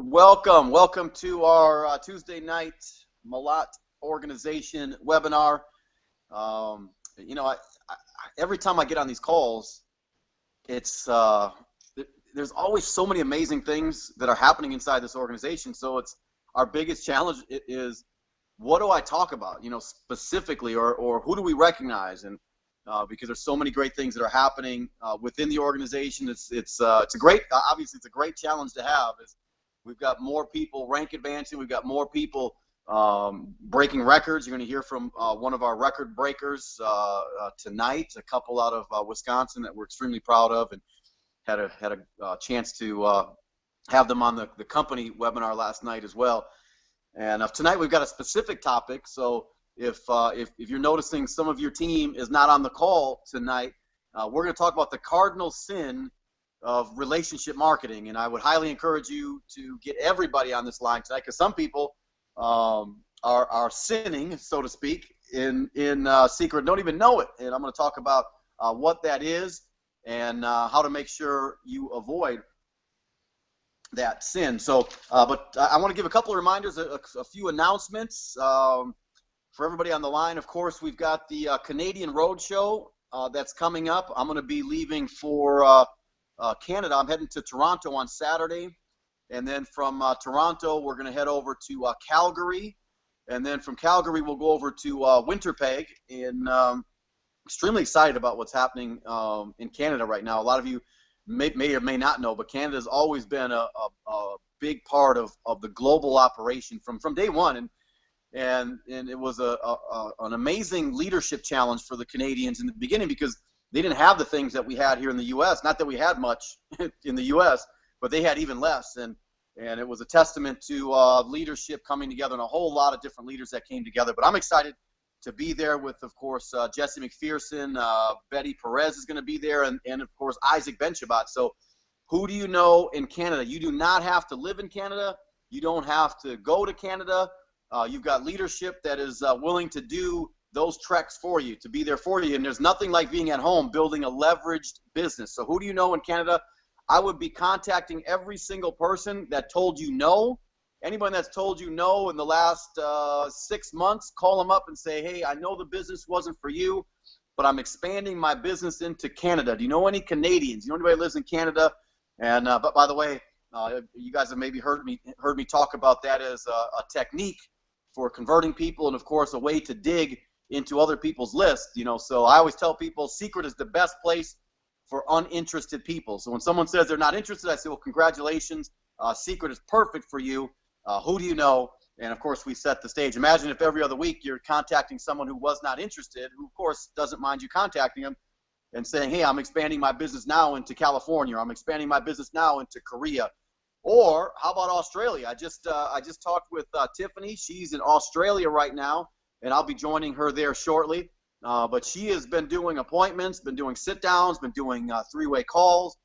Welcome to our Tuesday night Malat organization webinar. Um, every time I get on these calls, it's there's always so many amazing things that are happening inside this organization. So it's our biggest challenge is what do I talk about, specifically, or who do we recognize? And because there's so many great things that are happening within the organization, it's a great, obviously it's a great challenge to have. We've got more people rank advancing. We've got more people breaking records. You're going to hear from one of our record breakers tonight, a couple out of Wisconsin that we're extremely proud of, and had a chance to have them on the company webinar last night as well. And tonight we've got a specific topic. So if you're noticing some of your team is not on the call tonight, we're going to talk about the cardinal sin of relationship marketing, and I would highly encourage you to get everybody on this line tonight, because some people are sinning, so to speak, in secret, don't even know it. And I'm going to talk about what that is and how to make sure you avoid that sin. So, but I want to give a couple of reminders, a few announcements for everybody on the line. Of course, we've got the Canadian Roadshow that's coming up. I'm going to be leaving for Canada. I'm heading to Toronto on Saturday, and then from Toronto we're going to head over to Calgary, and then from Calgary we'll go over to Winterpeg. And extremely excited about what's happening in Canada right now. A lot of you may or may not know, but Canada has always been a big part of the global operation from day one, and it was an amazing leadership challenge for the Canadians in the beginning, because they didn't have the things that we had here in the U.S. Not that we had much in the U.S., but they had even less. And it was a testament to leadership coming together, and a whole lot of different leaders that came together. But I'm excited to be there with, of course, Jesse McPherson. Betty Perez is going to be there, and of course, Isaac Benchabat. So who do you know in Canada? You do not have to live in Canada. You don't have to go to Canada. You've got leadership that is willing to do those treks for you, to be there for you. And there's nothing like being at home building a leveraged business. So who do you know in Canada? I would be contacting every single person that told you no. Anyone that's told you no in the last 6 months, call them up and say, hey, I know the business wasn't for you, but I'm expanding my business into Canada. Do you know any Canadians? You know anybody that lives in Canada? And but by the way, you guys have maybe heard me talk about that as a technique for converting people, and of course a way to dig into other people's lists. So I always tell people Secret is the best place for uninterested people. So when someone says they're not interested, I say, well, congratulations, Secret is perfect for you. Who do you know? And of course we set the stage. Imagine if every other week you're contacting someone who was not interested, who of course doesn't mind you contacting them, and saying, hey, I'm expanding my business now into California, or I'm expanding my business now into Korea. Or how about Australia? I just talked with Tiffany. She's in Australia right now, and I'll be joining her there shortly. But she has been doing appointments, been doing sit-downs, been doing three-way calls.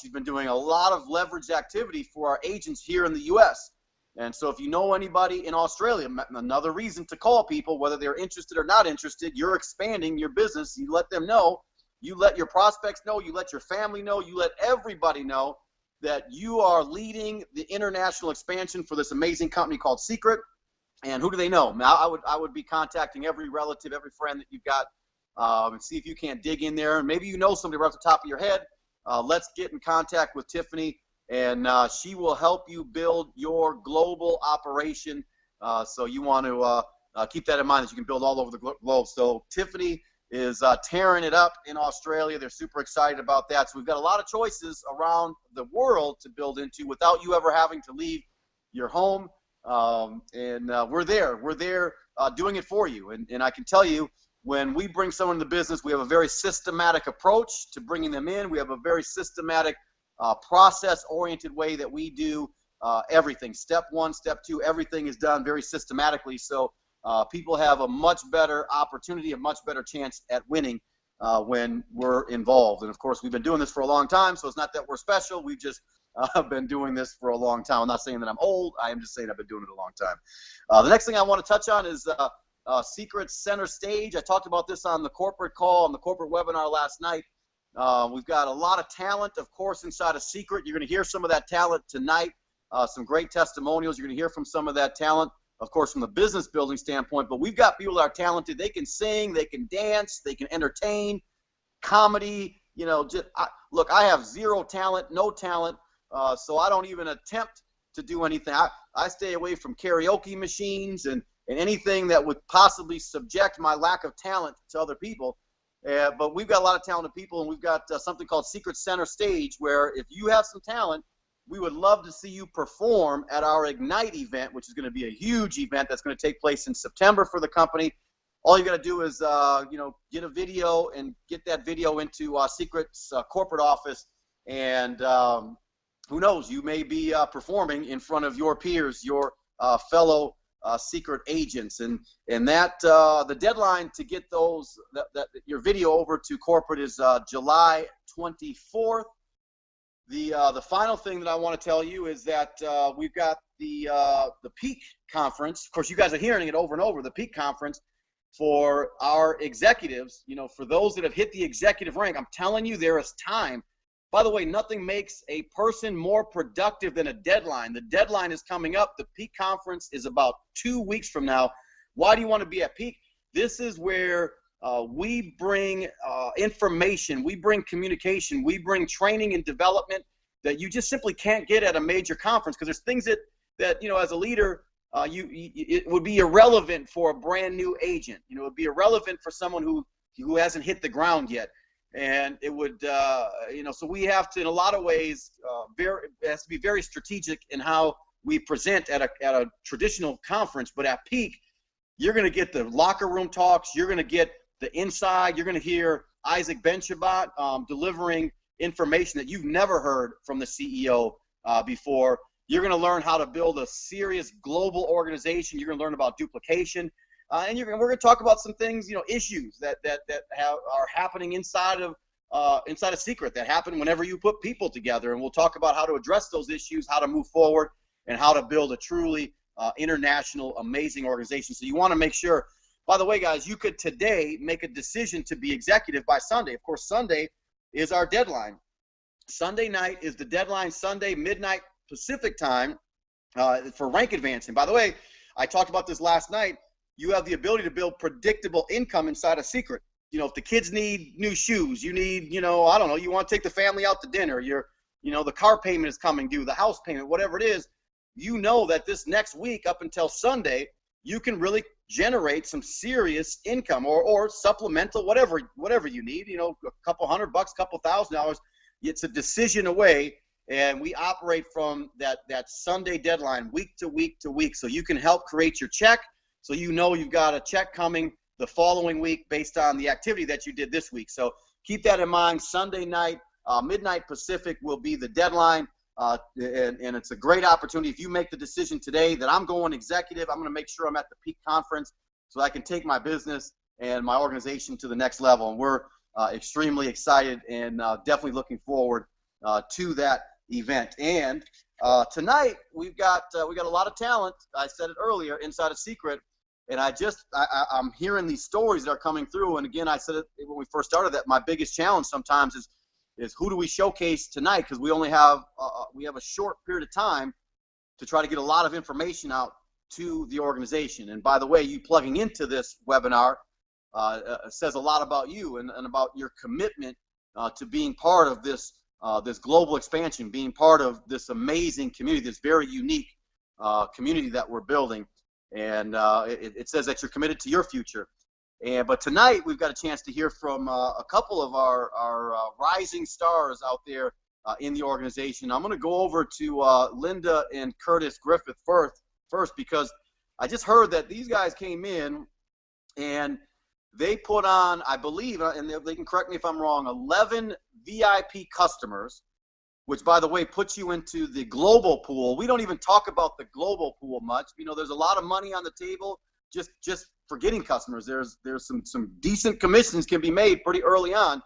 She's been doing a lot of leveraged activity for our agents here in the U.S. And so if you know anybody in Australia, another reason to call people, whether they're interested or not interested, you're expanding your business. You let them know. You let your prospects know. You let your family know. You let everybody know that you are leading the international expansion for this amazing company called Secret. And who do they know? Now, I would be contacting every relative, every friend that you've got, and see if you can't dig in there. Maybe you know somebody right off the top of your head. Let's get in contact with Tiffany, and she will help you build your global operation. So you want to keep that in mind, that you can build all over the globe. So Tiffany is tearing it up in Australia. They're super excited about that. So we've got a lot of choices around the world to build into without you ever having to leave your home. We're there doing it for you. And I can tell you, when we bring someone into the business, we have a very systematic approach to bringing them in. We have a very systematic process-oriented way that we do everything. Step one, step two, everything is done very systematically. So people have a much better opportunity, a much better chance at winning when we're involved. And of course, we've been doing this for a long time, so it's not that we're special. We've just been doing this for a long time. I'm not saying that I'm old. I am just saying I've been doing it a long time. The next thing I want to touch on is Secret Center Stage. I talked about this on the corporate call, on the corporate webinar last night. We've got a lot of talent, of course, inside of Secret. You're going to hear some of that talent tonight. some great testimonials. You're going to hear from some of that talent, of course, from the business building standpoint. But we've got people that are talented. They can sing, they can dance, they can entertain, comedy. You know, look, I have zero talent, no talent, so I don't even attempt to do anything. I stay away from karaoke machines and anything that would possibly subject my lack of talent to other people. But we've got a lot of talented people, and we've got something called Secret Center Stage, where if you have some talent, we would love to see you perform at our Ignite event, which is going to be a huge event that's going to take place in September for the company. All you got to do is, get a video and get that video into Secret's corporate office, and who knows, you may be performing in front of your peers, your fellow Secret agents, and that the deadline to get your video over to corporate is July 24th. The final thing that I want to tell you is that we've got the Peak Conference. Of course, you guys are hearing it over and over. The Peak Conference for our executives. You know, for those that have hit the executive rank, I'm telling you, there is time. By the way, nothing makes a person more productive than a deadline. The deadline is coming up. The Peak Conference is about 2 weeks from now. Why do you want to be at Peak? This is where we bring information, we bring communication, we bring training and development that you just simply can't get at a major conference, because there's things that you know, as a leader, it would be irrelevant for a brand new agent. You know, it would be irrelevant for someone who hasn't hit the ground yet. And it would, so we have to, in a lot of ways, it has to be very strategic in how we present at a traditional conference. But at Peak, you're going to get the locker room talks. You're going to get the inside. You're going to hear Isaac Ben-Shabbat delivering information that you've never heard from the CEO before. You're going to learn how to build a serious global organization. You're going to learn about duplication. And we're going to talk about some things, you know, issues that are happening inside of Secret, that happen whenever you put people together. And we'll talk about how to address those issues, how to move forward, and how to build a truly international, amazing organization. So you want to make sure, by the way, guys, you could today make a decision to be executive by Sunday. Of course, Sunday is our deadline. Sunday night is the deadline, Sunday, midnight Pacific time for rank advancing. By the way, I talked about this last night. You have the ability to build predictable income inside a Secret. You know, if the kids need new shoes, you need, you know, I don't know, you want to take the family out to dinner, the car payment is coming due, the house payment, whatever it is, you know that this next week up until Sunday, you can really generate some serious income or supplemental, whatever you need, you know, a couple $100, couple $1,000. It's a decision away, and we operate from that Sunday deadline week to week to week, so you can help create your check. So you know you've got a check coming the following week based on the activity that you did this week. So keep that in mind. Sunday night, midnight Pacific will be the deadline, and it's a great opportunity. If you make the decision today that I'm going executive, I'm going to make sure I'm at the Peak Conference so I can take my business and my organization to the next level. And we're extremely excited and definitely looking forward to that event. And tonight we've got a lot of talent. I said it earlier, inside a Secret. And I'm hearing these stories that are coming through. And again, I said it when we first started that my biggest challenge sometimes is who do we showcase tonight? Because we only have a short period of time to try to get a lot of information out to the organization. And by the way, you plugging into this webinar says a lot about you and about your commitment to being part of this global expansion, being part of this amazing community, this very unique community that we're building. And it says that you're committed to your future. But tonight we've got a chance to hear from a couple of our rising stars out there in the organization. I'm going to go over to Linda and Curtis Griffith first because I just heard that these guys came in and they put on, I believe, and they can correct me if I'm wrong, 11 VIP customers, which, by the way, puts you into the global pool. We don't even talk about the global pool much. You know, there's a lot of money on the table just for getting customers. There's some decent commissions can be made pretty early on,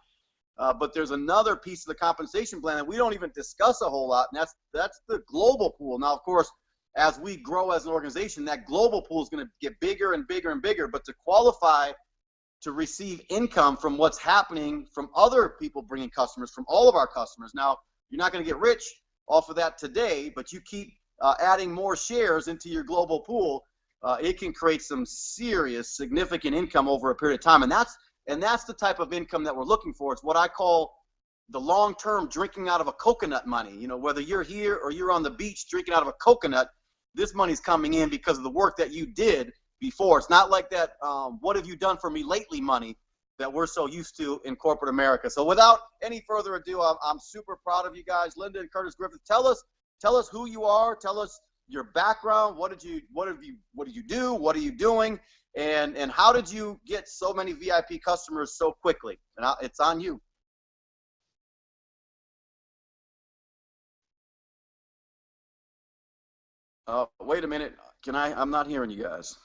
but there's another piece of the compensation plan that we don't even discuss a whole lot, and that's the global pool. Now, of course, as we grow as an organization, that global pool is going to get bigger and bigger and bigger, but to qualify to receive income from what's happening from other people bringing customers, from all of our customers. Now, you're not going to get rich off of that today, but you keep adding more shares into your global pool, it can create some serious, significant income over a period of time. And that's the type of income that we're looking for. It's what I call the long-term drinking out of a coconut money. You know, whether you're here or you're on the beach drinking out of a coconut, this money's coming in because of the work that you did before. It's not like that what have you done for me lately money that we're so used to in corporate America. So without any further ado, I'm super proud of you guys. Linda and Curtis Griffith, tell us who you are, tell us your background, what did you do, what are you doing, and how did you get so many VIP customers so quickly? And it's on you. Wait a minute. I'm not hearing you guys.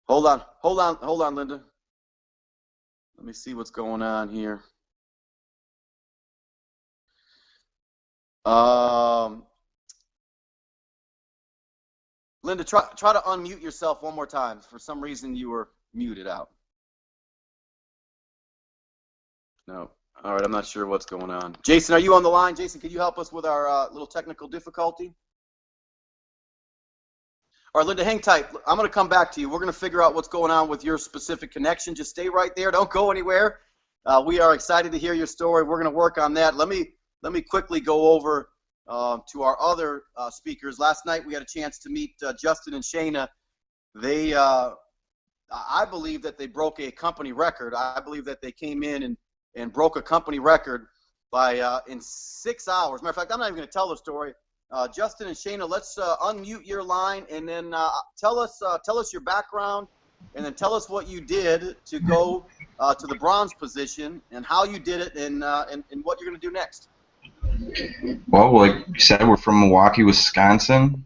Hold on, Linda. Let me see what's going on here. Linda, try to unmute yourself one more time. For some reason, you were muted out. No. All right, I'm not sure what's going on. Jason, are you on the line? Jason, could you help us with our little technical difficulty? All right, Linda, hang tight. I'm going to come back to you. We're going to figure out what's going on with your specific connection. Just stay right there. Don't go anywhere. We are excited to hear your story. We're going to work on that. Let me quickly go over to our other speakers. Last night we had a chance to meet Justin and Shayna. They, I believe that they broke a company record. I believe that they came in and broke a company record by in 6 hours. Matter of fact, I'm not even going to tell the story. Justin and Shayna, let's unmute your line and then tell us your background, and then tell us what you did to go to the bronze position and how you did it, and what you're going to do next. Well, like you said, we're from Milwaukee, Wisconsin.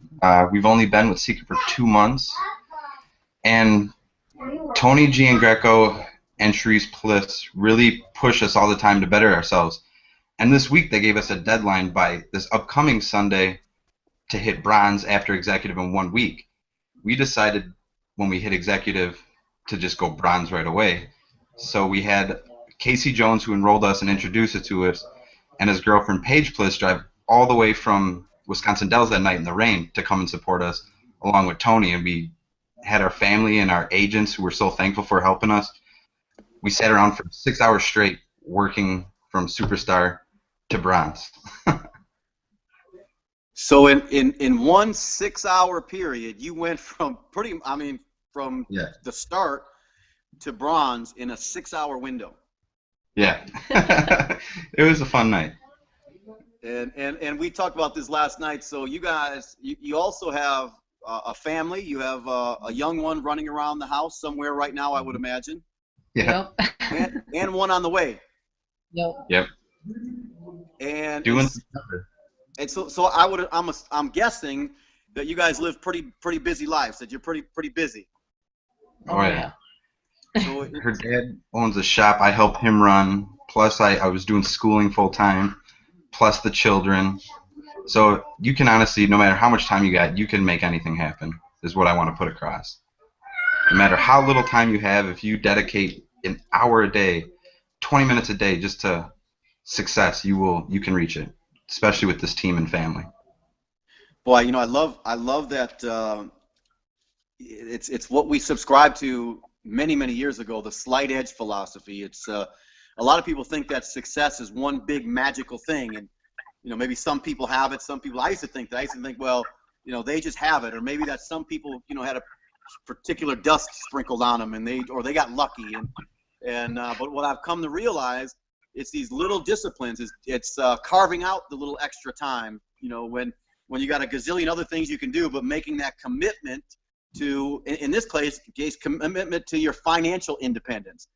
We've only been with Secret for 2 months, and Tony G and Greco and Sharice Pliss really push us all the time to better ourselves. And this week they gave us a deadline by this upcoming Sunday to hit bronze after executive in 1 week. We decided when we hit executive to just go bronze right away. So we had Casey Jones, who enrolled us and introduced it to us, and his girlfriend Paige Pliss drive all the way from Wisconsin Dells that night in the rain to come and support us, along with Tony. And we had our family and our agents who were so thankful for helping us. We sat around for 6 hours straight working from superstar to bronze. So in 1 6 hour period, you went from the start to bronze in a 6 hour window. Yeah. It was a fun night. And we talked about this last night. So you guys, you also have a family. You have a young one running around the house somewhere right now, I would imagine. Yeah. And one on the way. Yep. And doing. And so I'm guessing that you guys live pretty busy lives. That you're pretty busy. Oh yeah. So her dad owns a shop. I help him run. Plus I was doing schooling full time. Plus the children. So you can honestly, no matter how much time you got, you can make anything happen. Is what I want to put across. No matter how little time you have, if you dedicate an hour a day, 20 minutes a day just to success, you can reach it, especially with this team and family. Boy, you know, I love that it's what we subscribed to many years ago, the slight edge philosophy. It's a lot of people think that success is one big magical thing, and you know, maybe some people have it, some people, I used to think, well, you know, they just have it, or maybe that some people, you know, had a particular dust sprinkled on them, and they got lucky, but what I've come to realize, it's these little disciplines. It's carving out the little extra time, you know, when you got a gazillion other things you can do, but making that commitment to, in this case, commitment to your financial independence.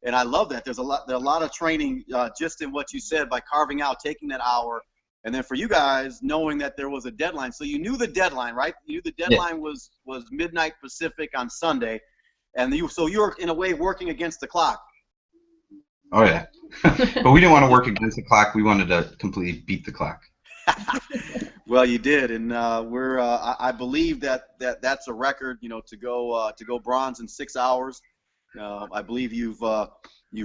And I love that. There's a lot of training just in what you said, by carving out, taking that hour, and then for you guys knowing that there was a deadline. So you knew the deadline, right? You knew the deadline was midnight Pacific on Sunday, and so you were in a way working against the clock. Oh yeah. But we didn't want to work against the clock. We wanted to completely beat the clock. Well, you did, and I believe that's a record. You know, to go bronze in 6 hours. I believe you've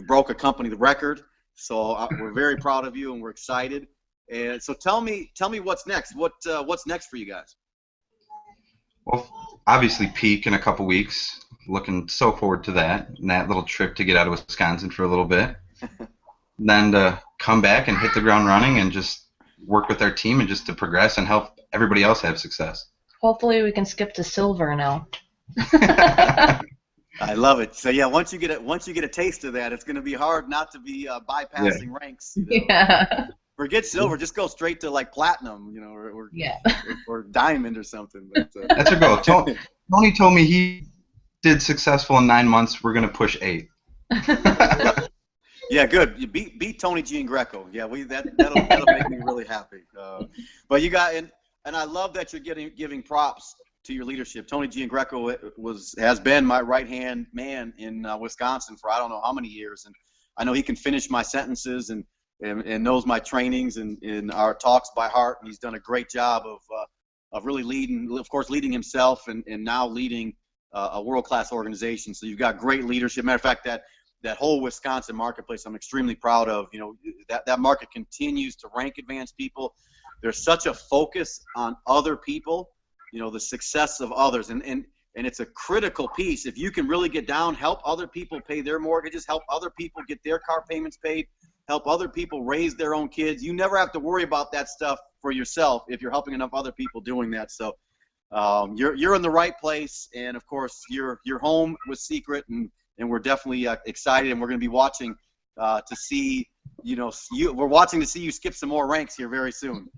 broke a company record, So we're very proud of you, and we're excited. And so tell me what's next. What's next for you guys? Well, obviously peak in a couple weeks. Looking so forward to that, and that little trip to get out of Wisconsin for a little bit. Then to come back and hit the ground running and just work with our team and just to progress and help everybody else have success. Hopefully we can skip to silver now. I love it. So yeah, once you get a taste of that, it's going to be hard not to be bypassing ranks. You know? Yeah. Forget silver, just go straight to like platinum, you know, or diamond or something. But, that's our goal. Tony told me he did successful in 9 months. We're going to push 8. Yeah, good. You beat Tony G and Greco. Yeah, that'll make me really happy. But you got and I love that you're giving props to your leadership. Tony G and Greco has been my right hand man in Wisconsin for I don't know how many years, and I know he can finish my sentences and knows my trainings and our talks by heart, and he's done a great job of really leading himself and now leading a world-class organization. So you've got great leadership. Matter of fact, that whole Wisconsin marketplace, I'm extremely proud of. You know, that market continues to rank advanced people. There's such a focus on other people, you know, the success of others, and it's a critical piece. If you can really get down, help other people pay their mortgages, help other people get their car payments paid, help other people raise their own kids. You never have to worry about that stuff for yourself if you're helping enough other people doing that. So you're in the right place, and of course you're home with Secret, and we're definitely excited, and we're going to be watching to see, you know, we're watching to see you skip some more ranks here very soon.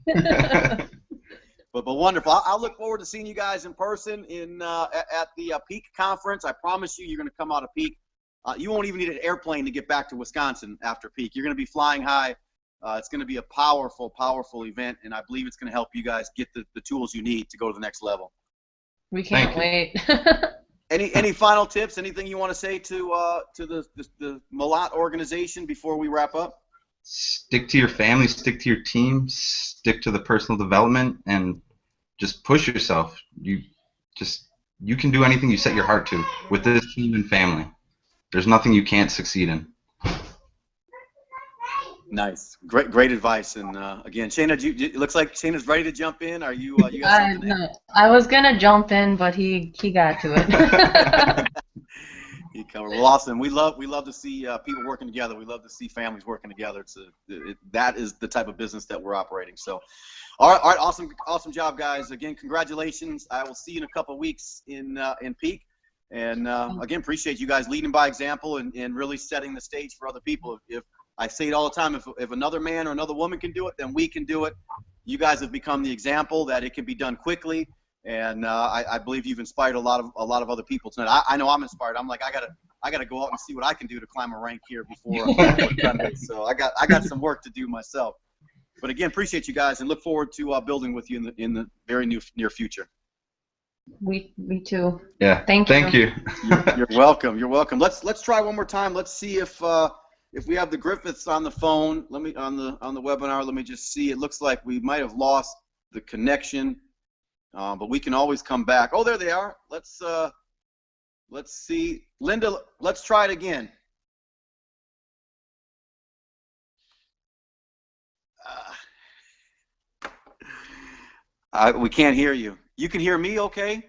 But wonderful. I'll look forward to seeing you guys in person at the Peak conference. I promise you're going to come out of Peak. You won't even need an airplane to get back to Wisconsin after Peak. You're going to be flying high. It's going to be a powerful, powerful event, and I believe it's going to help you guys get the tools you need to go to the next level. We can't wait. Any final tips? Anything you want to say to the Malat organization before we wrap up? Stick to your family, stick to your team, stick to the personal development, and just push yourself. You can do anything you set your heart to with this team and family. There's nothing you can't succeed in. Nice, great advice. And again, Shayna, it looks like Shayna's ready to jump in. Are you? You got something? No, I was gonna jump in, but he got to it. He covered. Well, awesome. We love to see people working together. We love to see families working together. That is the type of business that we're operating. So, all right, awesome job, guys. Again, congratulations. I will see you in a couple of weeks in Peak. And again, appreciate you guys leading by example and really setting the stage for other people. If I say it all the time, if another man or another woman can do it, then we can do it. You guys have become the example that it can be done quickly, and I believe you've inspired a lot of other people tonight. I know I'm inspired. I'm like, I gotta go out and see what I can do to climb a rank here before Sunday. So I got some work to do myself. But again, appreciate you guys and look forward to building with you in the very near future. Me too. Yeah. Thank you. You're welcome. You're welcome. Let's try one more time. Let's see if we have the Griffiths on the phone. Let me on the webinar. Let me just see. It looks like we might have lost the connection, but we can always come back. Oh, there they are. Let's see, Linda. Let's try it again. We can't hear you. You can hear me, okay?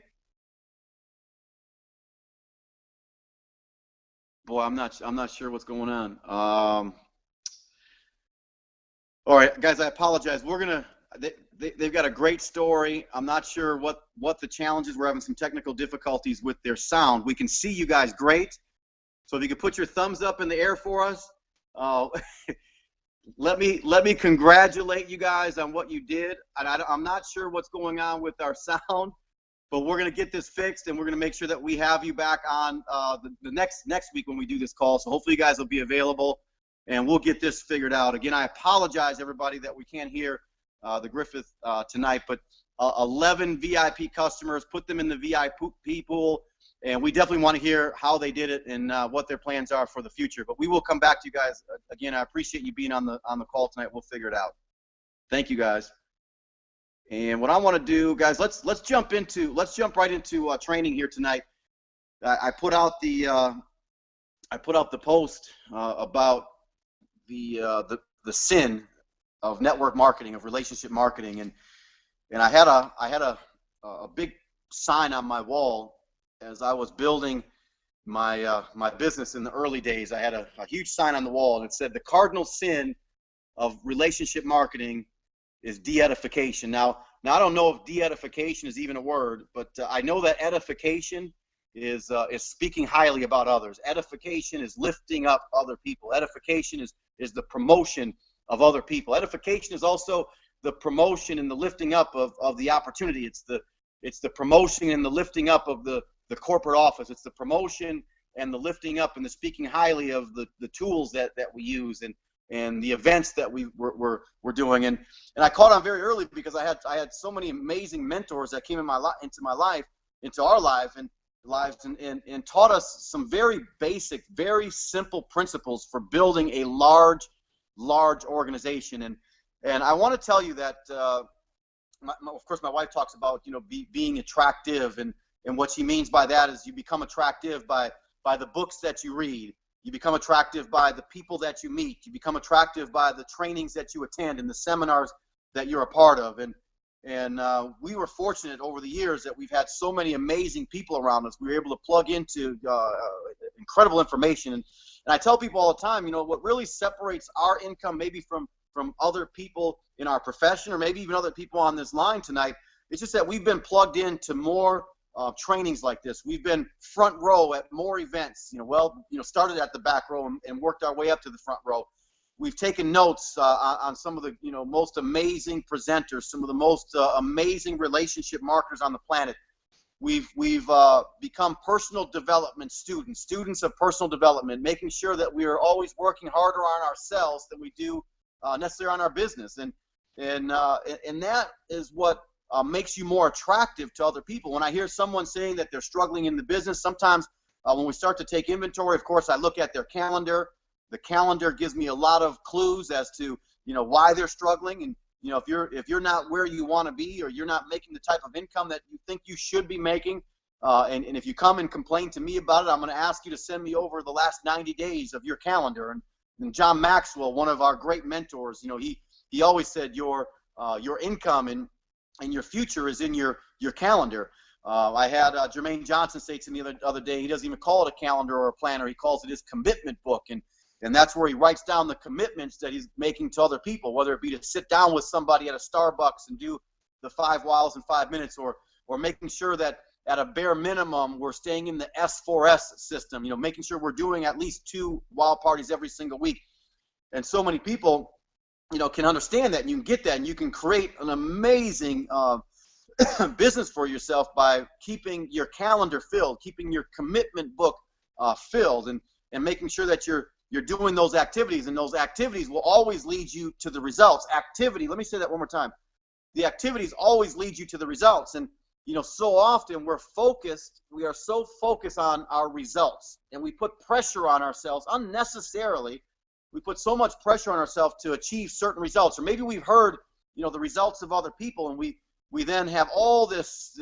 Boy, I'm not sure what's going on. All right, guys, I apologize. They've got a great story. I'm not sure what the challenge is. We're having some technical difficulties with their sound. We can see you guys great. So if you could put your thumbs up in the air for us. Let me congratulate you guys on what you did. And I'm not sure what's going on with our sound, but we're going to get this fixed, and we're going to make sure that we have you back on the next week when we do this call. So hopefully you guys will be available, and we'll get this figured out. Again, I apologize, everybody, that we can't hear the Griffith tonight, but 11 VIP customers, put them in the VIP pool, and we definitely want to hear how they did it and what their plans are for the future. But we will come back to you guys. Again, I appreciate you being on the call tonight. We'll figure it out. Thank you, guys. And what I want to do, guys, let's jump right into training here tonight. I put out the post about the sin of network marketing, of relationship marketing, and I had a big sign on my wall as I was building my business in the early days. I had a huge sign on the wall, and it said the cardinal sin of relationship marketing is de-edification. Now I don't know if de-edification is even a word, but I know that edification is speaking highly about others. Edification is lifting up other people. Edification is the promotion of other people. Edification is also the promotion and the lifting up of the opportunity. It's the promotion and the lifting up of the corporate office. It's the promotion and the lifting up and the speaking highly of the tools that we use and the events that we're doing. And I caught on very early because I had so many amazing mentors that came into our lives and taught us some very basic, very simple principles for building a large organization. And I want to tell you that of course my wife talks about being attractive, and what she means by that is you become attractive by the books that you read. You become attractive by the people that you meet. You become attractive by the trainings that you attend and the seminars that you're a part of. And we were fortunate over the years that we've had so many amazing people around us. We were able to plug into incredible information. And I tell people all the time, what really separates our income maybe from other people in our profession, or maybe even other people on this line tonight, it's just that we've been plugged into more trainings like this. We've been front row at more events, started at the back row and worked our way up to the front row. We've taken notes on some of the most amazing presenters, some of the most amazing relationship marketers on the planet. We've become personal development students of personal development, making sure that we are always working harder on ourselves than we do necessarily on our business. And that is what makes you more attractive to other people. When I hear someone saying that they're struggling in the business, sometimes when we start to take inventory, of course, I look at their calendar. The calendar gives me a lot of clues as to why they're struggling. And if you're not where you want to be, or you're not making the type of income that you think you should be making, and if you come and complain to me about it, I'm going to ask you to send me over the last 90 days of your calendar. And John Maxwell, one of our great mentors, he always said your income and your future is in your calendar. I had Jermaine Johnson say to me the other day, he doesn't even call it a calendar or a planner. He calls it his commitment book. And that's where he writes down the commitments that he's making to other people, whether it be to sit down with somebody at a Starbucks and do the 5 whys in 5 minutes, or making sure that at a bare minimum we're staying in the S4S system, making sure we're doing at least 2 wow parties every single week. And so many people can understand that, and you can get that, and you can create an amazing business for yourself by keeping your calendar filled, keeping your commitment book filled, and making sure that you're doing those activities, and those activities will always lead you to the results. Let me say that one more time. The activities always lead you to the results. And so often we are so focused on our results, and we put pressure on ourselves unnecessarily. We put so much pressure on ourselves to achieve certain results, or maybe we've heard the results of other people, and we then have all this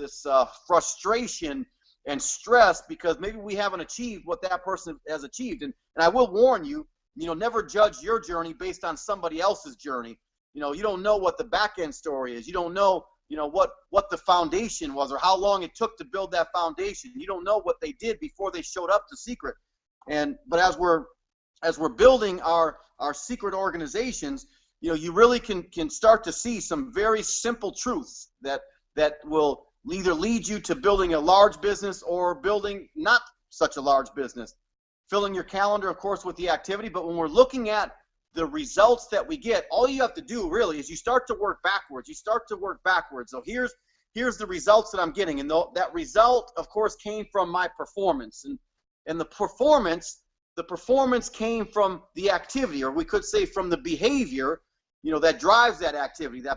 frustration and stress because maybe we haven't achieved what that person has achieved. And I will warn you, never judge your journey based on somebody else's journey. You don't know what the back end story is. You don't know what the foundation was, or how long it took to build that foundation. You don't know what they did before they showed up to Secret. But as we're building our secret organizations, you really can start to see some very simple truths that will either lead you to building a large business or building not such a large business. Filling your calendar, of course, with the activity, but when we're looking at the results that we get, all you have to do really is you start to work backwards. So here's the results that I'm getting, and that result, of course, came from my performance, and the performance came from the activity, or we could say from the behavior, that drives that activity. And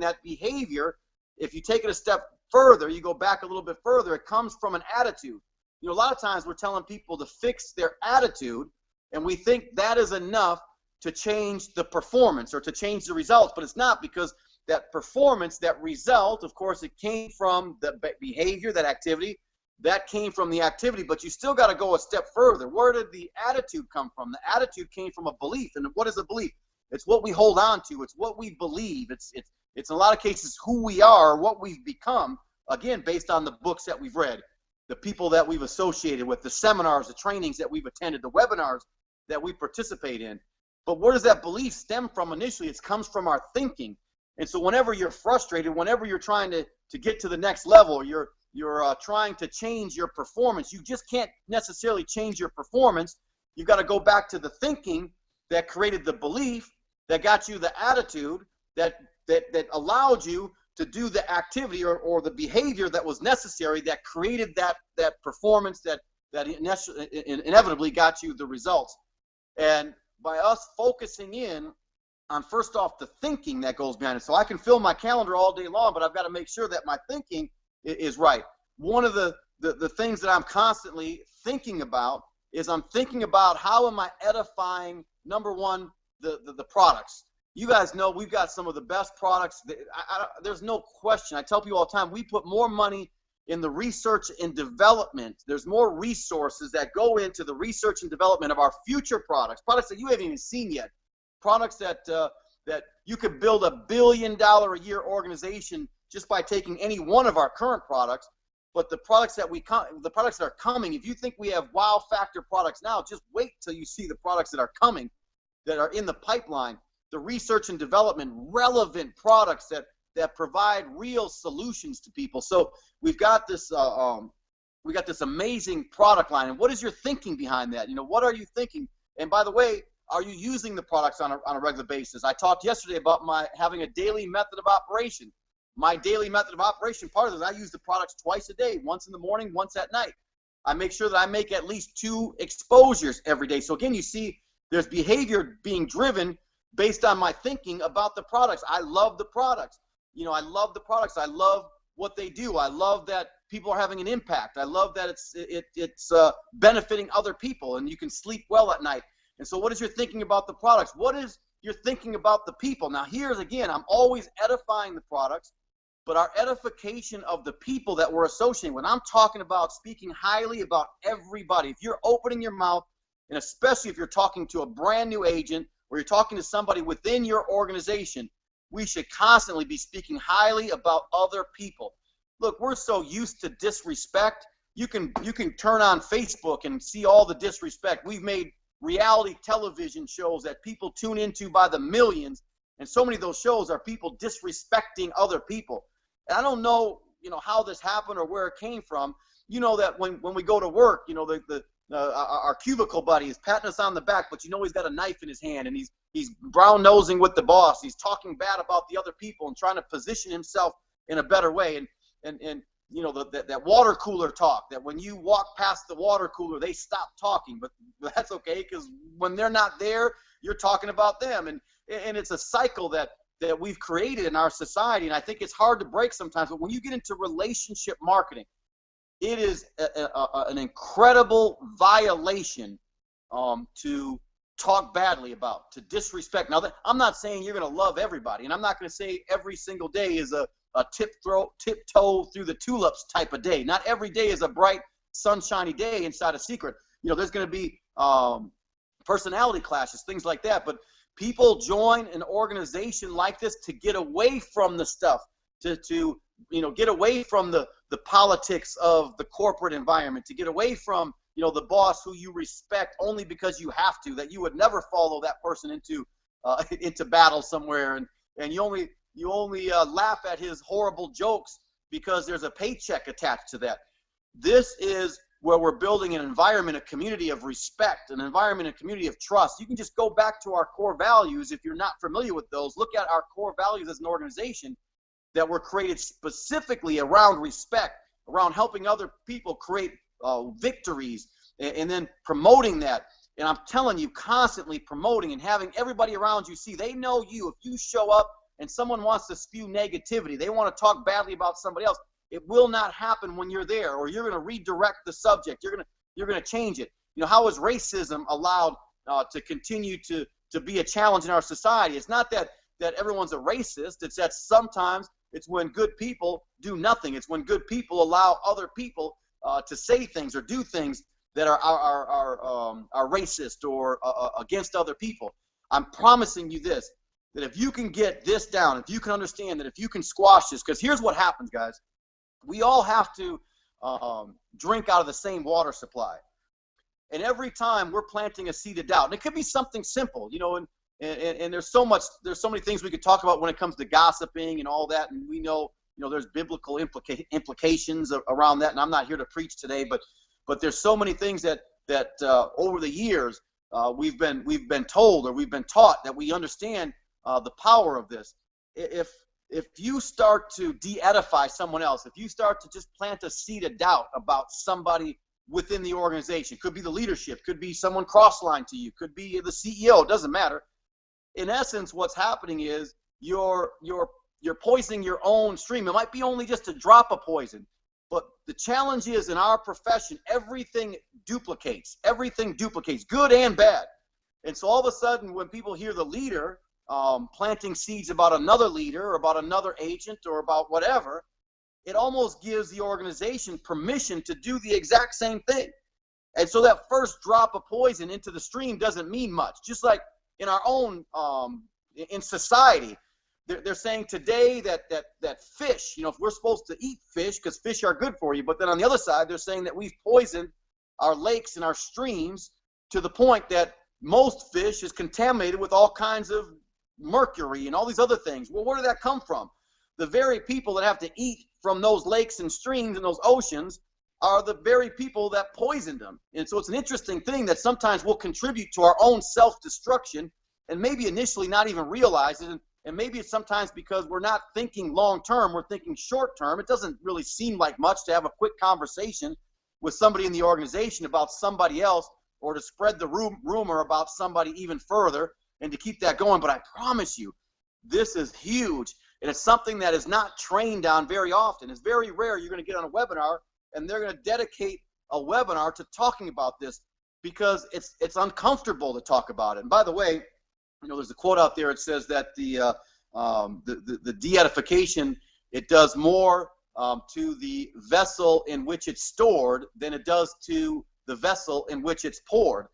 that behavior, if you take it a step further, you go back a little bit further, it comes from an attitude. A lot of times we're telling people to fix their attitude, and we think that is enough to change the performance or to change the results, but it's not, because that performance, that result, of course, it came from the behavior, that activity. that came from the activity, but you still got to go a step further. Where did the attitude come from? The attitude came from a belief. And what is a belief? It's what we hold on to. It's what we believe. It's in a lot of cases who we are, what we've become, again, based on the books that we've read, the people that we've associated with, the seminars, the trainings that we've attended, the webinars that we participate in. But where does that belief stem from initially? It comes from our thinking. And so whenever you're frustrated, whenever you're trying to get to the next level, you're trying to change your performance, you just can't necessarily change your performance. You've got to go back to the thinking that created the belief, that got you the attitude, that allowed you to do the activity or the behavior that was necessary, that created that performance that inevitably got you the results. And by us focusing in on, first off, the thinking that goes behind it. So I can fill my calendar all day long, but I've got to make sure that my thinking is right. One of the things that I'm constantly thinking about is I'm thinking about how am I edifying, number one, the products. You guys know we've got some of the best products. There's no question. I tell people all the time, we put more money in the research and development. There's more resources that go into the research and development of our future products that you haven't even seen yet, products that you could build $1 billion a year organization just by taking any one of our current products. But the products that are coming, if you think we have wow factor products now, just wait till you see the products that are coming, that are in the pipeline. The research and development, relevant products that provide real solutions to people. So we've got this amazing product line. And what is your thinking behind that? What are you thinking? And by the way, are you using the products on a regular basis? I talked yesterday about having a daily method of operation. My daily method of operation, part of it is I use the products twice a day, once in the morning, once at night. I make sure that I make at least 2 exposures every day. So again, you see there's behavior being driven based on my thinking about the products. I love the products. I love the products. I love what they do. I love that people are having an impact. I love that it's benefiting other people, and you can sleep well at night. And so what is your thinking about the products? What is your thinking about the people? Now here's, again, I'm always edifying the products, but our edification of the people that we're associating with. I'm talking about speaking highly about everybody. If you're opening your mouth, and especially if you're talking to a brand new agent, or you're talking to somebody within your organization, we should constantly be speaking highly about other people. Look, we're so used to disrespect. You can turn on Facebook and see all the disrespect. We've made reality television shows that people tune into by the millions, and so many of those shows are people disrespecting other people. And I don't know, how this happened or where it came from. That when we go to work, our cubicle buddy is patting us on the back, but he's got a knife in his hand, and he's brown nosing with the boss. He's talking bad about the other people and trying to position himself in a better way. And that water cooler talk, that when you walk past the water cooler, they stop talking, but that's okay, because when they're not there, you're talking about them. And it's a cycle that we've created in our society, and I think it's hard to break sometimes. But when you get into relationship marketing, it is an incredible violation to talk badly about, to disrespect. Now, I'm not saying you're going to love everybody, and I'm not going to say every single day is a tiptoe through the tulips type of day. Not every day is a bright, sunshiny day inside a Secret. There's going to be personality clashes, things like that. But people join an organization like this to get away from the stuff, to get away from the politics of the corporate environment, to get away from the boss who you respect only because you have to, that you would never follow that person into battle somewhere, and you only laugh at his horrible jokes because there's a paycheck attached to that. This is where we're building an environment, a community of respect, an environment, a community of trust. You can just go back to our core values. If you're not familiar with those, look at our core values as an organization that were created specifically around respect, around helping other people create victories, and then promoting that. And I'm telling you, constantly promoting and having everybody around you see, they know you. If you show up and someone wants to spew negativity, they want to talk badly about somebody else, it will not happen when you're there, or you're going to redirect the subject. You're going to change it. How is racism allowed to continue to be a challenge in our society? It's not that everyone's a racist. It's that sometimes it's when good people do nothing. It's when good people allow other people to say things or do things that are racist or against other people. I'm promising you this, that if you can get this down, if you can understand that, if you can squash this, because here's what happens, guys. We all have to drink out of the same water supply. And every time we're planting a seed of doubt, and it could be something simple, you know, and there's so many things we could talk about when it comes to gossiping and all that, and we know, you know, there's biblical implications around that, and I'm not here to preach today, but there's so many things that over the years we've been told or we've been taught that we understand the power of this. If you start to de-edify someone else, if you start to just plant a seed of doubt about somebody within the organization, could be the leadership, could be someone cross-line to you, could be the CEO, it doesn't matter. In essence, what's happening is you're poisoning your own stream. It might be only just a drop of poison, but the challenge is, in our profession, everything duplicates, good and bad. And so all of a sudden, when people hear the leader planting seeds about another leader or about another agent or about whatever, it almost gives the organization permission to do the exact same thing. And so that first drop of poison into the stream doesn't mean much. Just like in our own, in society, they're saying today that fish, you know, if we're supposed to eat fish because fish are good for you, but then on the other side, they're saying that we've poisoned our lakes and our streams to the point that most fish is contaminated with all kinds of mercury and all these other things. Well, where did that come from? The very people that have to eat from those lakes and streams and those oceans are the very people that poisoned them. And so it's an interesting thing that sometimes we'll contribute to our own self-destruction and maybe initially not even realize it. And maybe it's sometimes because we're not thinking long-term, we're thinking short-term. It doesn't really seem like much to have a quick conversation with somebody in the organization about somebody else, or to spread the rumor about somebody even further and to keep that going. But I promise you, this is huge. And it's something that is not trained on very often. It's very rare you're going to get on a webinar and they're going to dedicate a webinar to talking about this, because it's uncomfortable to talk about it. And by the way, you know, there's a quote out there. It says that the de-edification, it does more to the vessel in which it's stored than it does to the vessel in which it's poured.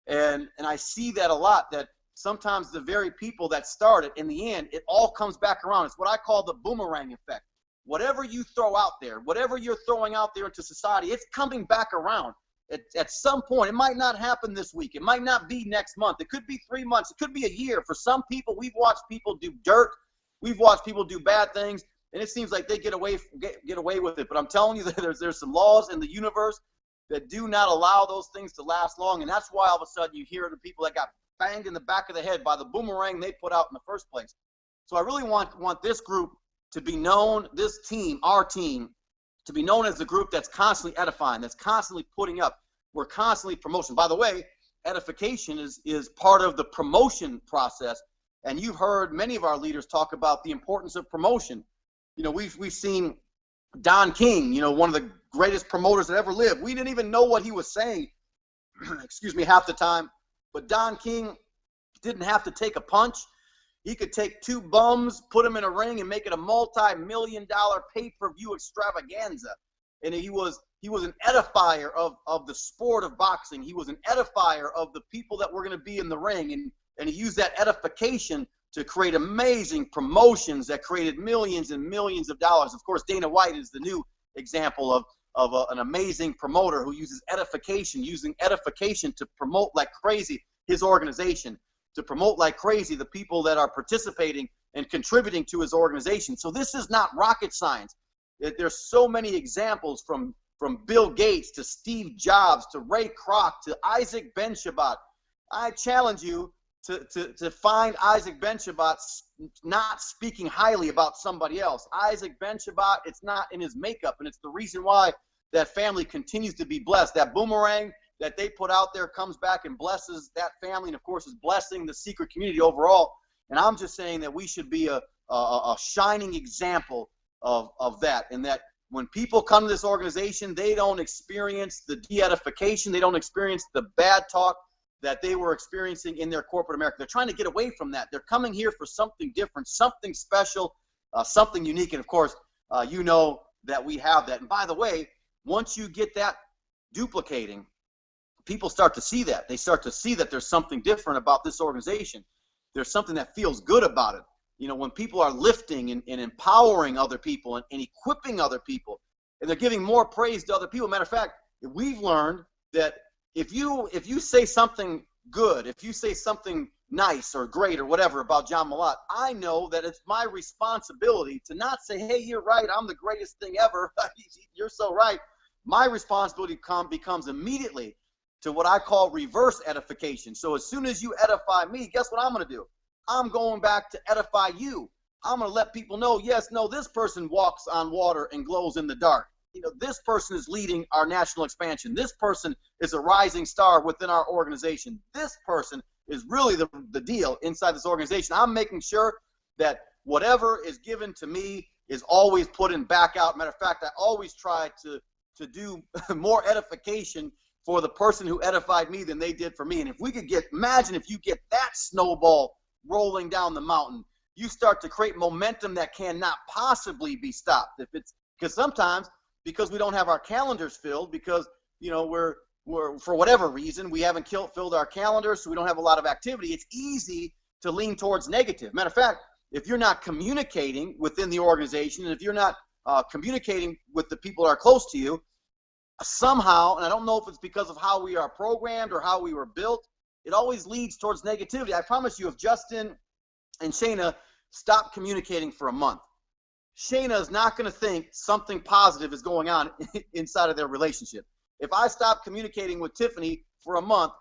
And I see that a lot, that sometimes the very people that start it, in the end, it all comes back around. It's what I call the boomerang effect. Whatever you throw out there, whatever you're throwing out there into society, it's coming back around. At some point, it might not happen this week. It might not be next month. It could be 3 months. It could be a year. For some people, we've watched people do dirt. We've watched people do bad things, and it seems like they get away with it. But I'm telling you that there's some laws in the universe that do not allow those things to last long, and that's why all of a sudden you hear the people that got banged in the back of the head by the boomerang they put out in the first place. So I really want this group to be known, this team, our team, to be known as the group that's constantly edifying, that's constantly putting up. We're constantly promotion. By the way, edification is part of the promotion process, and you've heard many of our leaders talk about the importance of promotion. You know, we've seen Don King, you know, one of the greatest promoters that ever lived. We didn't even know what he was saying, excuse me, half the time. But Don King didn't have to take a punch. He could take 2 bums, put them in a ring, and make it a multi-million-dollar pay-per-view extravaganza. And he was an edifier of the sport of boxing. He was an edifier of the people that were going to be in the ring. And he used that edification to create amazing promotions that created millions and millions of dollars. Of course, Dana White is the new example of an amazing promoter who uses edification, using edification to promote like crazy his organization, to promote like crazy the people that are participating and contributing to his organization. So this is not rocket science. There's so many examples from Bill Gates to Steve Jobs to Ray Kroc to Isaac Ben Shabbat. I challenge you to find Isaac Ben Shabbat not speaking highly about somebody else. Isaac Ben Shabbat, it's not in his makeup, and it's the reason why that family continues to be blessed. That boomerang that they put out there comes back and blesses that family, and of course is blessing the secret community overall. And I'm just saying that we should be a shining example of that, and that when people come to this organization, they don't experience the de-edification, they don't experience the bad talk that they were experiencing in their corporate America. They're trying to get away from that. They're coming here for something different, something special, something unique. And of course, you know that we have that. And by the way, once you get that duplicating, people start to see that. They start to see that there's something different about this organization. There's something that feels good about it. You know, when people are lifting and empowering other people and equipping other people, and they're giving more praise to other people. Matter of fact, we've learned that if you say something good, if you say something nice or great or whatever about John Malott, I know that it's my responsibility to not say, hey, you're right, I'm the greatest thing ever. You're so right. My responsibility becomes immediately to what I call reverse edification. So as soon as you edify me, guess what I'm going to do? I'm going back to edify you. I'm going to let people know, yes, no, this person walks on water and glows in the dark. You know, this person is leading our national expansion. This person is a rising star within our organization. This person is really the deal inside this organization. I'm making sure that whatever is given to me is always put in back out. Matter of fact, I always try to do more edification for the person who edified me than they did for me. And if we could imagine if you get that snowball rolling down the mountain, you start to create momentum that cannot possibly be stopped. Because sometimes, because we don't have our calendars filled, because, you know, we're for whatever reason, we haven't filled our calendars, so we don't have a lot of activity, it's easy to lean towards negative. Matter of fact, if you're not communicating within the organization, and if you're not communicating with the people that are close to you, somehow, and I don't know if it's because of how we are programmed or how we were built, it always leads towards negativity. I promise you, if Justin and Shayna stop communicating for a month, Shayna is not going to think something positive is going on inside of their relationship. If I stop communicating with Tiffany for a month,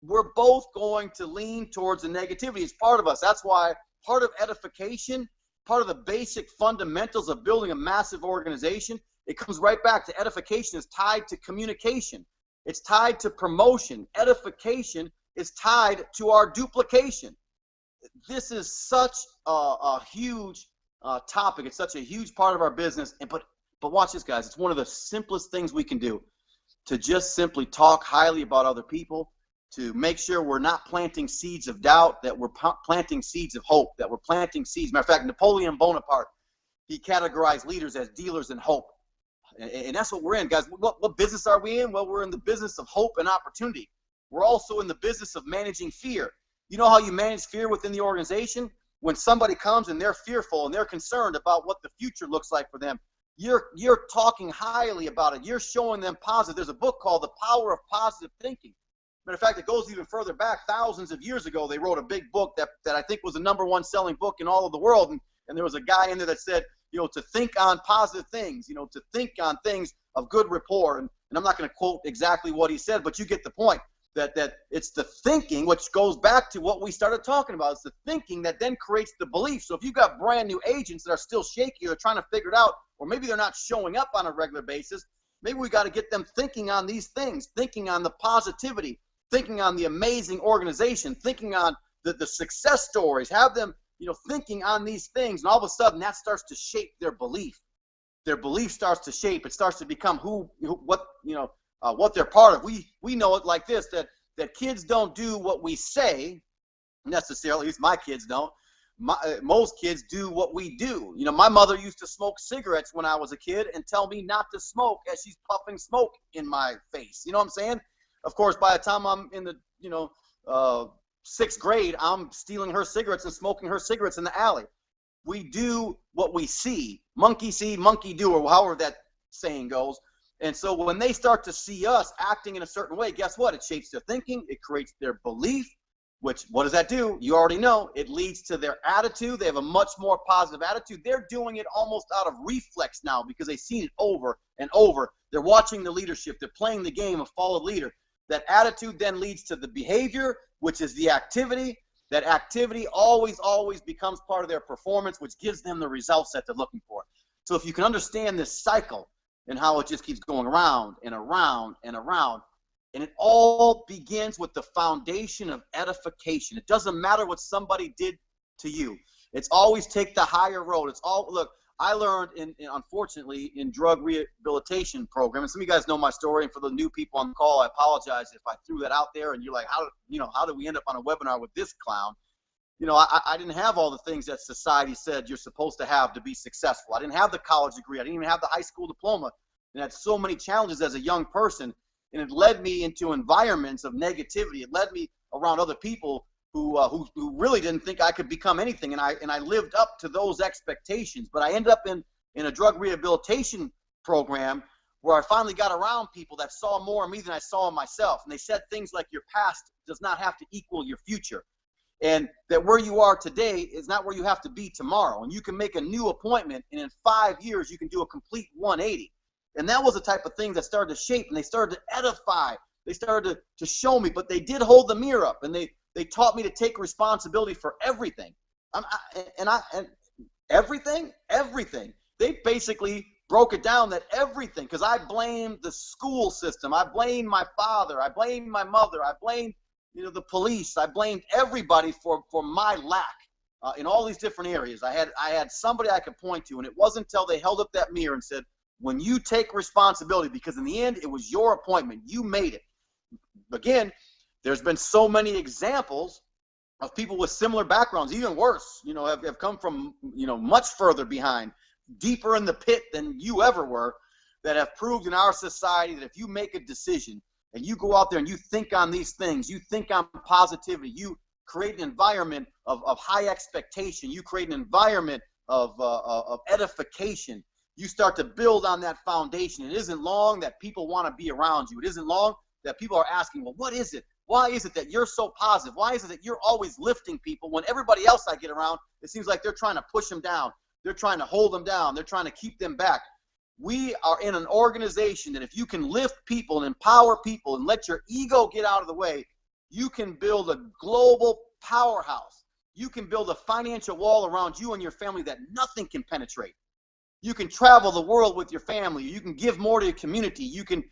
we're both going to lean towards the negativity. It's part of us. That's why part of edification, part of the basic fundamentals of building a massive organization, it comes right back to edification is tied to communication. It's tied to promotion. Edification is tied to our duplication. This is such a huge topic. It's such a huge part of our business. But watch this, guys. It's one of the simplest things we can do, to just simply talk highly about other people, to make sure we're not planting seeds of doubt, that we're planting seeds of hope, that we're planting seeds. Matter of fact, Napoleon Bonaparte, he categorized leaders as dealers in hope. And that's what we're in, guys. What business are we in? Well, we're in the business of hope and opportunity. We're also in the business of managing fear. You know how you manage fear within the organization? When somebody comes and they're fearful and they're concerned about what the future looks like for them, you're talking highly about it. You're showing them positive. There's a book called The Power of Positive Thinking. Matter of fact, it goes even further back. Thousands of years ago, they wrote a big book that I think was the #1 selling book in all of the world. And there was a guy in there that said, you know, to think on positive things, you know, to think on things of good rapport. And I'm not going to quote exactly what he said, but you get the point. That it's the thinking, which goes back to what we started talking about. It's the thinking that then creates the belief. So if you've got brand new agents that are still shaky, they're trying to figure it out, or maybe they're not showing up on a regular basis, maybe we got to get them thinking on these things, thinking on the positivity, thinking on the amazing organization, thinking on the success stories, have them, you know, thinking on these things, and all of a sudden that starts to shape their belief. Their belief starts to shape. It starts to become what they're part of. We know it like this, that kids don't do what we say necessarily. At least my kids don't. Most kids do what we do. You know, my mother used to smoke cigarettes when I was a kid and tell me not to smoke as she's puffing smoke in my face. You know what I'm saying? Of course, by the time I'm in the 6th grade, I'm stealing her cigarettes and smoking her cigarettes in the alley. We do what we see. Monkey see, monkey do, or however that saying goes. And so when they start to see us acting in a certain way, guess what? It shapes their thinking. It creates their belief, which, what does that do? You already know. It leads to their attitude. They have a much more positive attitude. They're doing it almost out of reflex now because they've seen it over and over. They're watching the leadership. They're playing the game of follow leader. That attitude then leads to the behavior, which is the activity. That activity always becomes part of their performance, which gives them the results that they're looking for. So if you can understand this cycle, and how it just keeps going around and around and around. And it all begins with the foundation of edification. It doesn't matter what somebody did to you. It's always take the higher road. It's all, look, I learned, unfortunately, in drug rehabilitation program, and some of you guys know my story, and for the new people on the call, I apologize if I threw that out there, and you're like, how do we end up on a webinar with this clown? You know, I didn't have all the things that society said you're supposed to have to be successful. I didn't have the college degree. I didn't even have the high school diploma. and had so many challenges as a young person, and it led me into environments of negativity. It led me around other people who really didn't think I could become anything, and I lived up to those expectations. But I ended up in a drug rehabilitation program where I finally got around people that saw more in me than I saw in myself, and they said things like, your past does not have to equal your future, and that where you are today is not where you have to be tomorrow, and you can make a new appointment, and in 5 years you can do a complete 180. And that was the type of thing that started to shape, and they started to edify. They started to show me, but they did hold the mirror up, and they taught me to take responsibility for everything. Everything. They basically broke it down that everything, because I blamed the school system, I blamed my father, I blamed my mother, I blamed the police, I blamed everybody for my lack in all these different areas. I had somebody I could point to, and it wasn't until they held up that mirror and said, when you take responsibility, because in the end it was your appointment, you made it. Again, there's been so many examples of people with similar backgrounds, even worse, have come from, much further behind, deeper in the pit than you ever were, that have proved in our society that if you make a decision and you go out there and you think on these things, you think on positivity, you create an environment of high expectation, you create an environment of edification, you start to build on that foundation. It isn't long that people want to be around you. It isn't long that people are asking, well, what is it? Why is it that you're so positive? Why is it that you're always lifting people when everybody else I get around, it seems like they're trying to push them down. They're trying to hold them down. They're trying to keep them back. We are in an organization that if you can lift people and empower people and let your ego get out of the way, you can build a global powerhouse. You can build a financial wall around you and your family that nothing can penetrate. You can travel the world with your family. You can give more to your community. You can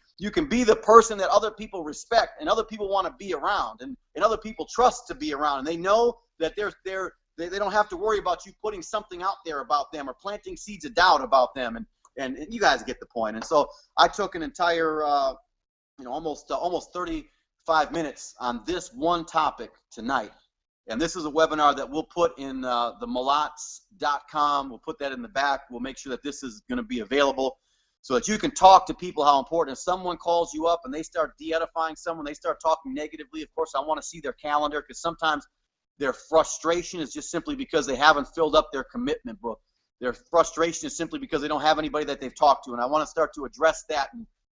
be the person that other people respect and other people want to be around and other people trust to be around. And they know that they don't have to worry about you putting something out there about them or planting seeds of doubt about them. And you guys get the point. And so I took an entire, almost 35 minutes on this one topic tonight. And this is a webinar that we'll put in the malots.com. We'll put that in the back. We'll make sure that this is going to be available so that you can talk to people how important. If someone calls you up and they start de-edifying someone, they start talking negatively, of course, I want to see their calendar, because sometimes their frustration is just simply because they haven't filled up their commitment book. Their frustration is simply because they don't have anybody that they've talked to. And I want to start to address that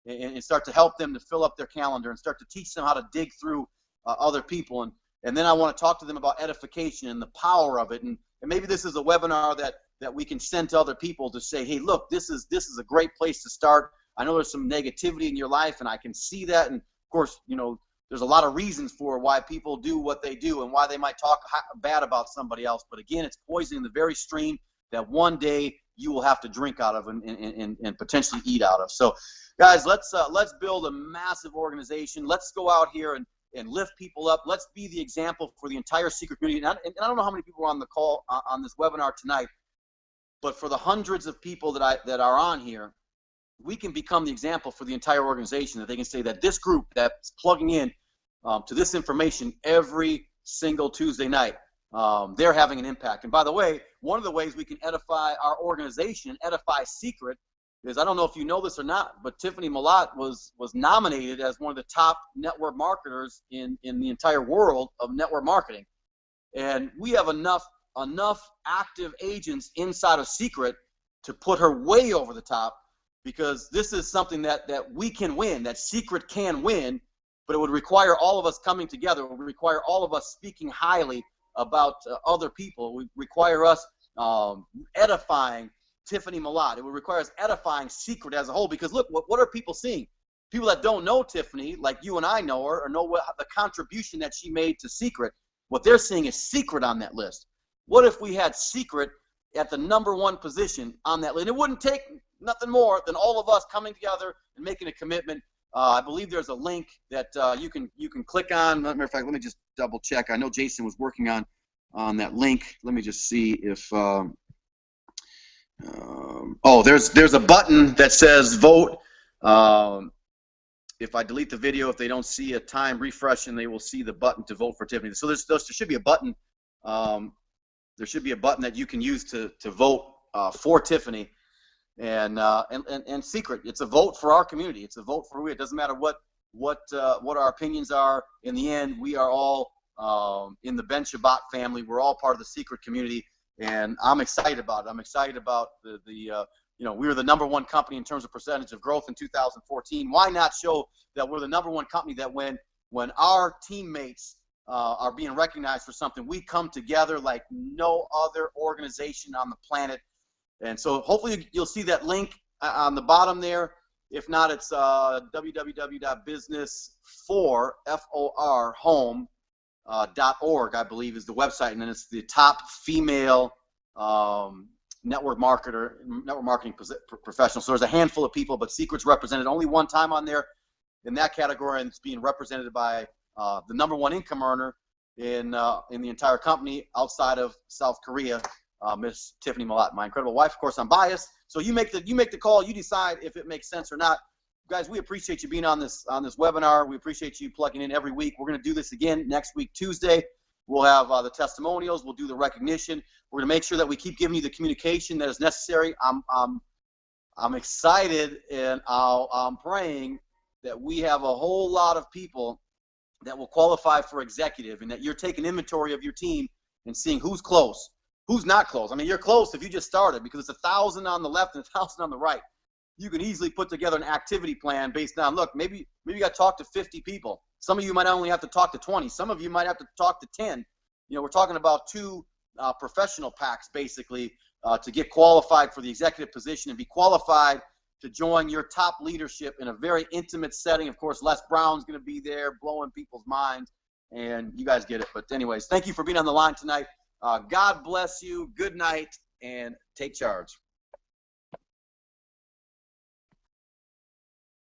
and start to help them to fill up their calendar and start to teach them how to dig through other people. And then I want to talk to them about edification and the power of it. And maybe this is a webinar that we can send to other people to say, hey, look, this is a great place to start. I know there's some negativity in your life, and I can see that. And, of course, there's a lot of reasons for why people do what they do and why they might talk bad about somebody else. But, again, it's poisoning the very stream that one day you will have to drink out of and potentially eat out of. So, guys, let's build a massive organization. Let's go out here and lift people up. Let's be the example for the entire secret community. And I don't know how many people are on the call on this webinar tonight, but for the hundreds of people that are on here, we can become the example for the entire organization, that they can say that this group that's plugging in to this information every single Tuesday night, they're having an impact. And by the way, one of the ways we can edify our organization, Edify Secret, is, I don't know if you know this or not, but Tiffany Malott was nominated as one of the top network marketers in the entire world of network marketing. And we have enough active agents inside of Secret to put her way over the top, because this is something that we can win, that Secret can win, but it would require all of us coming together. It would require all of us speaking highly about other people. It would require us edifying Tiffany Malott. It would require us edifying Secret as a whole, because look, what are people seeing? People that don't know Tiffany, like you and I know her, or know what the contribution that she made to Secret, what they're seeing is Secret on that list. What if we had Secret at the #1 position on that list? And it wouldn't take nothing more than all of us coming together and making a commitment. I believe there's a link that you can click on. Matter of fact, let me just double check. I know Jason was working on that link. Let me just see if there's a button that says vote. If I delete the video, if they don't see a time refresh, and they will see the button to vote for Tiffany. So there should be a button. There should be a button that you can use to vote for Tiffany. and Secret. It's a vote for our community. It's a vote for we. It doesn't matter what our opinions are. In the end, we are all in the Ben Shabbat family. We're all part of the Secret community, and I'm excited about it. I'm excited about we were the #1 company in terms of percentage of growth in 2014. Why not show that we're the #1 company that when our teammates are being recognized for something, we come together like no other organization on the planet. And so hopefully you'll see that link on the bottom there. If not, it's www.business4home.org, I believe, is the website, and then it's the top female network marketing professional. So there's a handful of people, but Secret's represented only one time on there in that category, and it's being represented by the #1 income earner in the entire company outside of South Korea, Miss Tiffany Malat, my incredible wife. Of course, I'm biased, so you make the call. You decide if it makes sense or not. Guys, we appreciate you being on this webinar. We appreciate you plugging in every week. We're going to do this again next week, Tuesday. We'll have the testimonials. We'll do the recognition. We're going to make sure that we keep giving you the communication that is necessary. I'm excited, and I'm praying that we have a whole lot of people that will qualify for executive, and that you're taking inventory of your team and seeing who's close, who's not close. I mean, you're close if you just started, because it's 1,000 on the left and 1,000 on the right. You can easily put together an activity plan based on, look, maybe you got to talk to 50 people. Some of you might only have to talk to 20. Some of you might have to talk to 10. We're talking about 2 professional packs, basically, to get qualified for the executive position and be qualified to join your top leadership in a very intimate setting. Of course, Les Brown's going to be there blowing people's minds, and you guys get it. But anyways, thank you for being on the line tonight. God bless you. Good night, and take charge.